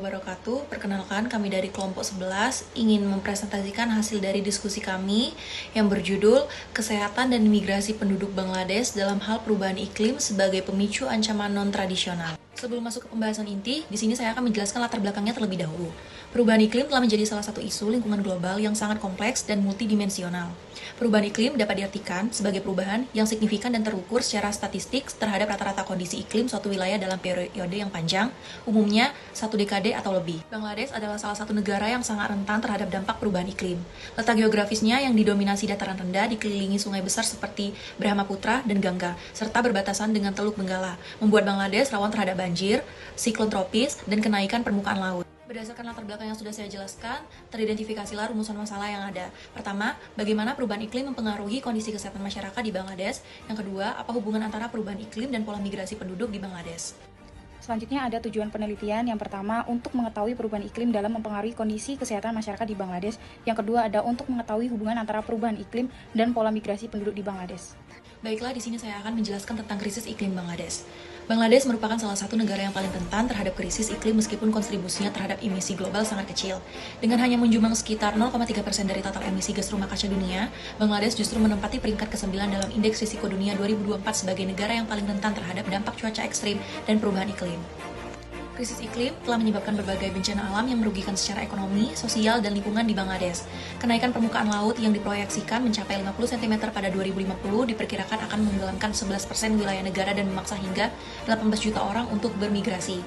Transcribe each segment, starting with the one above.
wabarakatuh. Perkenalkan, kami dari kelompok 11 ingin mempresentasikan hasil dari diskusi kami yang berjudul Kesehatan dan Migrasi Penduduk Bangladesh dalam Hal Perubahan Iklim sebagai Pemicu Ancaman Non-Tradisional. Sebelum masuk ke pembahasan inti, di sini saya akan menjelaskan latar belakangnya terlebih dahulu. Perubahan iklim telah menjadi salah satu isu lingkungan global yang sangat kompleks dan multidimensional. Perubahan iklim dapat diartikan sebagai perubahan yang signifikan dan terukur secara statistik terhadap rata-rata kondisi iklim suatu wilayah dalam periode yang panjang, umumnya 1 dekade atau lebih. Bangladesh adalah salah satu negara yang sangat rentan terhadap dampak perubahan iklim. Letak geografisnya yang didominasi dataran rendah dikelilingi sungai besar seperti Brahmaputra dan Gangga, serta berbatasan dengan Teluk Benggala, membuat Bangladesh rawan terhadap banjir, siklon tropis, dan kenaikan permukaan laut. Berdasarkan latar belakang yang sudah saya jelaskan, teridentifikasilah rumusan masalah yang ada. Pertama, bagaimana perubahan iklim mempengaruhi kondisi kesehatan masyarakat di Bangladesh. Yang kedua, apa hubungan antara perubahan iklim dan pola migrasi penduduk di Bangladesh. Selanjutnya ada tujuan penelitian. Yang pertama, untuk mengetahui perubahan iklim dalam mempengaruhi kondisi kesehatan masyarakat di Bangladesh. Yang kedua, ada untuk mengetahui hubungan antara perubahan iklim dan pola migrasi penduduk di Bangladesh. Baiklah, di sini saya akan menjelaskan tentang krisis iklim Bangladesh. Bangladesh merupakan salah satu negara yang paling rentan terhadap krisis iklim meskipun kontribusinya terhadap emisi global sangat kecil. Dengan hanya menjumbang sekitar 0,3% dari total emisi gas rumah kaca dunia, Bangladesh justru menempati peringkat ke-9 dalam Indeks Risiko Dunia 2024 sebagai negara yang paling rentan terhadap dampak cuaca ekstrim dan perubahan iklim. Krisis iklim telah menyebabkan berbagai bencana alam yang merugikan secara ekonomi, sosial, dan lingkungan di Bangladesh. Kenaikan permukaan laut yang diproyeksikan mencapai 50 cm pada 2050 diperkirakan akan menggelamkan 11% wilayah negara dan memaksa hingga 18 juta orang untuk bermigrasi.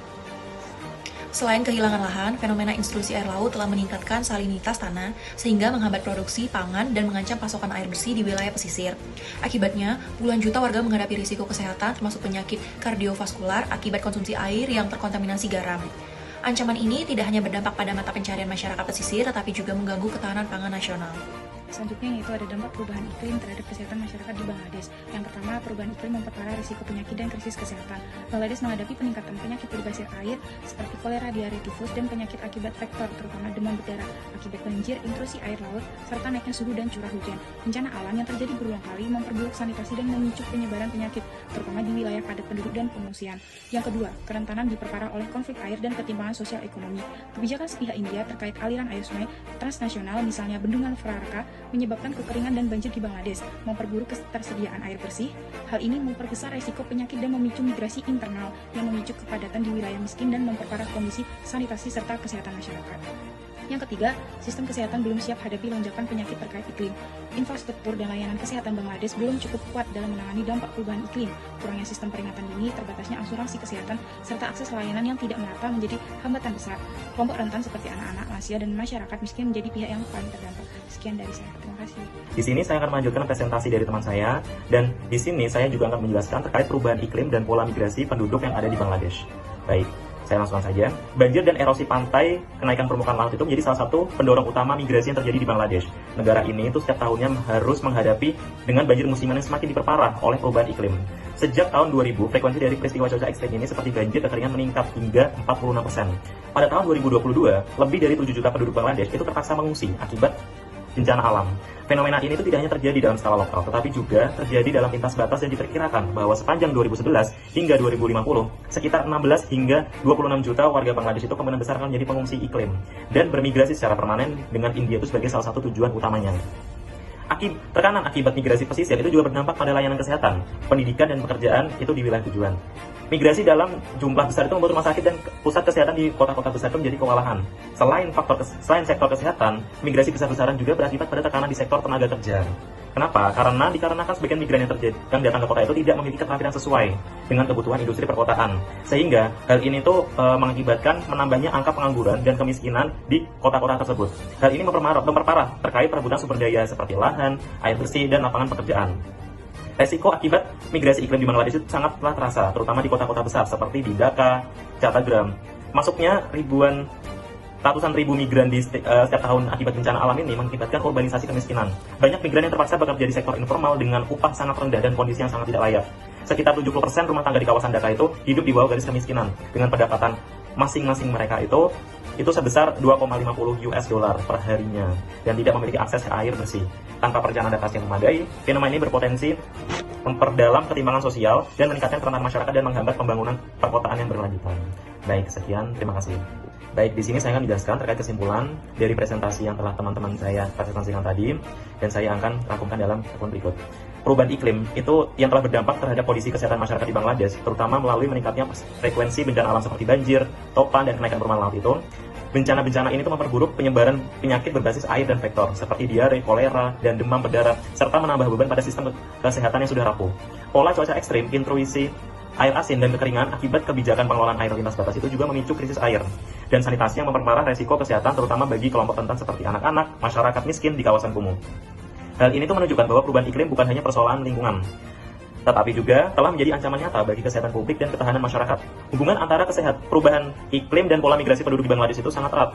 Selain kehilangan lahan, fenomena intrusi air laut telah meningkatkan salinitas tanah sehingga menghambat produksi pangan dan mengancam pasokan air bersih di wilayah pesisir. Akibatnya, puluhan juta warga menghadapi risiko kesehatan termasuk penyakit kardiovaskular akibat konsumsi air yang terkontaminasi garam. Ancaman ini tidak hanya berdampak pada mata pencarian masyarakat pesisir, tetapi juga mengganggu ketahanan pangan nasional. Selanjutnya yaitu ada dampak perubahan iklim terhadap kesehatan masyarakat di Bangladesh. Yang pertama, perubahan iklim memperparah risiko penyakit dan krisis kesehatan. Bangladesh menghadapi peningkatan penyakit berbasis air seperti kolera, diare, tifus, dan penyakit akibat vektor terutama demam berdarah akibat banjir, intrusi air laut, serta naiknya suhu dan curah hujan. Bencana alam yang terjadi berulang kali memperburuk sanitasi dan memicu penyebaran penyakit, terutama di wilayah padat penduduk dan pengungsian. Yang kedua, kerentanan diperparah oleh konflik air dan ketimpangan sosial ekonomi. Kebijakan sepihak India terkait aliran air sungai transnasional, misalnya Bendungan Fraraka, menyebabkan kekeringan dan banjir di Bangladesh, memperburuk ketersediaan air bersih. Hal ini memperbesar resiko penyakit dan memicu migrasi internal yang memicu kepadatan di wilayah miskin dan memperparah kondisi sanitasi serta kesehatan masyarakat. Yang ketiga, sistem kesehatan belum siap hadapi lonjakan penyakit terkait iklim. Infrastruktur dan layanan kesehatan Bangladesh belum cukup kuat dalam menangani dampak perubahan iklim. Kurangnya sistem peringatan dini, terbatasnya asuransi kesehatan, serta akses layanan yang tidak merata menjadi hambatan besar. Kelompok rentan seperti anak-anak, lansia, dan masyarakat miskin menjadi pihak yang paling terdampak. Sekian dari saya. Terima kasih. Di sini saya akan melanjutkan presentasi dari teman saya, dan di sini saya juga akan menjelaskan terkait perubahan iklim dan pola migrasi penduduk yang ada di Bangladesh. Baik. Saya langsung saja. Banjir dan erosi pantai, kenaikan permukaan laut itu menjadi salah satu pendorong utama migrasi yang terjadi di Bangladesh. Negara ini itu setiap tahunnya harus menghadapi dengan banjir musiman yang semakin diperparah oleh perubahan iklim. Sejak tahun 2000, frekuensi dari peristiwa cuaca ekstrem ini seperti banjir, kekeringan meningkat hingga 46%. Pada tahun 2022, lebih dari 7 juta penduduk Bangladesh itu terpaksa mengungsi akibat bencana alam. Fenomena ini itu tidak hanya terjadi dalam skala lokal, tetapi juga terjadi dalam lintas batas dan diperkirakan bahwa sepanjang 2011 hingga 2050, sekitar 16 hingga 26 juta warga Bangladesh itu kemungkinan besar akan menjadi pengungsi iklim dan bermigrasi secara permanen dengan India itu sebagai salah satu tujuan utamanya. Tekanan akibat migrasi pesisir itu juga berdampak pada layanan kesehatan, pendidikan, dan pekerjaan itu di wilayah tujuan. Migrasi dalam jumlah besar itu membuat rumah sakit dan pusat kesehatan di kota-kota besar itu menjadi kewalahan. Selain sektor kesehatan, migrasi besar-besaran juga berakibat pada tekanan di sektor tenaga kerja. Kenapa? Dikarenakan sebagian migran yang datang ke kota itu tidak memiliki keterampilan sesuai dengan kebutuhan industri perkotaan. Sehingga hal ini tuh mengakibatkan menambahnya angka pengangguran dan kemiskinan di kota-kota tersebut. Hal ini memperparah terkait perebutan sumber daya seperti lahan, air bersih, dan lapangan pekerjaan. Resiko akibat migrasi iklim di Bangladesh itu sangatlah terasa, terutama di kota-kota besar seperti di Dhaka, Chattogram. Masuknya ratusan ribu migran di setiap tahun akibat bencana alam ini mengakibatkan urbanisasi kemiskinan. Banyak migran yang terpaksa bekerja di sektor informal dengan upah sangat rendah dan kondisi yang sangat tidak layak. Sekitar 70% rumah tangga di kawasan Dhaka itu hidup di bawah garis kemiskinan dengan pendapatan masing-masing mereka itu sebesar 2,50 US dollar per harinya dan tidak memiliki akses ke air bersih. Tanpa perencanaan adaptasi yang memadai, fenomena ini berpotensi memperdalam ketimpangan sosial dan meningkatkan kerentanan masyarakat dan menghambat pembangunan perkotaan yang berkelanjutan. Baik, sekian, terima kasih. Baik, di sini saya akan menjelaskan terkait kesimpulan dari presentasi yang telah teman-teman saya presentasikan tadi, dan saya akan rangkumkan dalam poin berikut. Perubahan iklim itu yang telah berdampak terhadap kondisi kesehatan masyarakat di Bangladesh, terutama melalui meningkatnya frekuensi bencana alam seperti banjir, topan, dan kenaikan permukaan laut itu. Bencana-bencana ini memperburuk penyebaran penyakit berbasis air dan vektor, seperti diare, kolera, dan demam berdarah, serta menambah beban pada sistem kesehatan yang sudah rapuh. Pola cuaca ekstrim, intrusi air asin, dan kekeringan akibat kebijakan pengelolaan air lintas batas itu juga memicu krisis air dan sanitasi yang memperparah resiko kesehatan terutama bagi kelompok rentan seperti anak-anak, masyarakat miskin di kawasan kumuh. Hal ini menunjukkan bahwa perubahan iklim bukan hanya persoalan lingkungan, tetapi juga telah menjadi ancaman nyata bagi kesehatan publik dan ketahanan masyarakat. Hubungan antara perubahan iklim dan pola migrasi penduduk di Bangladesh itu sangat erat,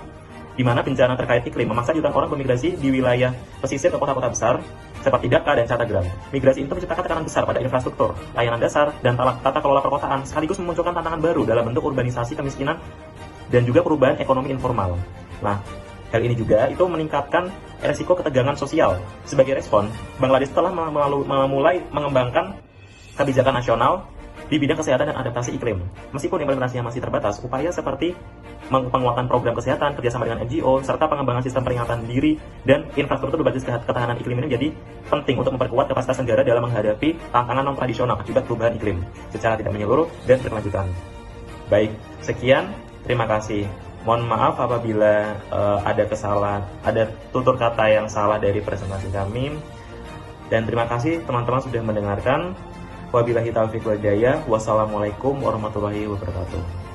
di mana bencana terkait iklim memaksa jutaan orang bermigrasi di wilayah pesisir ke kota-kota besar seperti Dhaka dan Chattogram. Migrasi itu menciptakan tekanan besar pada infrastruktur, layanan dasar, dan tata kelola perkotaan, sekaligus memunculkan tantangan baru dalam bentuk urbanisasi, kemiskinan, dan juga perubahan ekonomi informal. Nah, hal ini juga itu meningkatkan resiko ketegangan sosial. Sebagai respon, Bangladesh telah mulai mengembangkan kebijakan nasional di bidang kesehatan dan adaptasi iklim. Meskipun implementasinya masih terbatas, upaya seperti penguatan program kesehatan, kerjasama dengan NGO, serta pengembangan sistem peringatan diri dan infrastruktur berbasis ketahanan iklim ini menjadi penting untuk memperkuat kapasitas negara dalam menghadapi tantangan non-tradisional akibat perubahan iklim secara tidak menyeluruh dan berkelanjutan. Baik, sekian. Terima kasih. Mohon maaf apabila ada tutur kata yang salah dari presentasi kami. Dan terima kasih teman-teman sudah mendengarkan. Wabillahi taufiq wal hidayah. Wassalamualaikum warahmatullahi wabarakatuh.